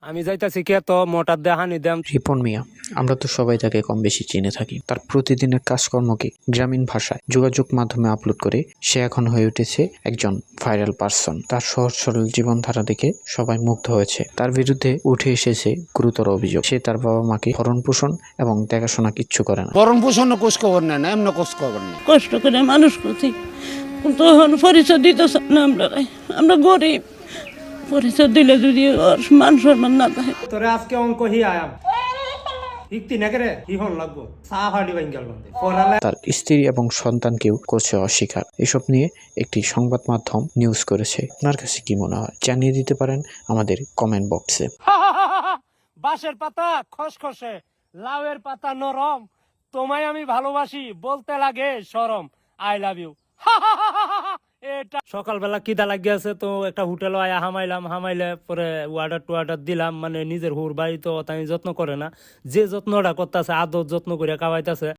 আমি যাইতাছি কে তো মোটার দিয়ে হানি দাম। রিপন মিয়া, আমরা তো সবাই তাকে কম বেশি চিনে থাকি। তার প্রতিদিনের কাজকর্মকে গ্রামীণ ভাষায় যোগাযোগ মাধ্যমে আপলোড করে সে এখন হয়ে উঠেছে একজন ভাইরাল পার্সন। তার সহজ সরল জীবনধারা দেখে সবাই মুগ্ধ হয়েছে। তার বিরুদ্ধে উঠে এসেছে গুরুতর অভিযোগ। সে তার বাবা মাকে ভরণ পোষণ এবং দেখাশোনা কিচ্ছু করে না। ভরণ পোষণ খোঁজ খবর নেয় না, এমন খোঁজ খবর নেই। কষ্ট করে মানুষ করছি, কিন্তু এখন পরিচয় দিতেছে না। আমরা গরিব, পরিচয় দিলে যদি ওর মান সম্মান না থাকে। তোরে আজকে অঙ্ক হি আয়াম ইকতি না করে হি হন লাগবো চা ফাড়ি বাঙ্গাল বন্ধে পড়ালে। তার স্ত্রী এবং সন্তানকেও করছে অস্বীকার। এসব নিয়ে একটি সংবাদ মাধ্যম নিউজ করেছে। আপনার কাছে কি মনে হয় জানিয়ে দিতে পারেন আমাদের কমেন্ট বক্সে। বাঁশের পাতা খসখসে, লাউয়ের পাতা নরম, তোমায় আমি ভালোবাসি বলতে লাগে শরম। I love you. এটা সকালবেলা কিদা লাগিয়েছে তো একটা হোটেলে আয়া হামাইলে পরে ওয়ার্ডার দিলাম, মানে নিজের হুর বাড়ি তো তাই যত্ন করে না, যে যত্নটা করতেছে আদর যত্ন করে খাওয়াইতেছে।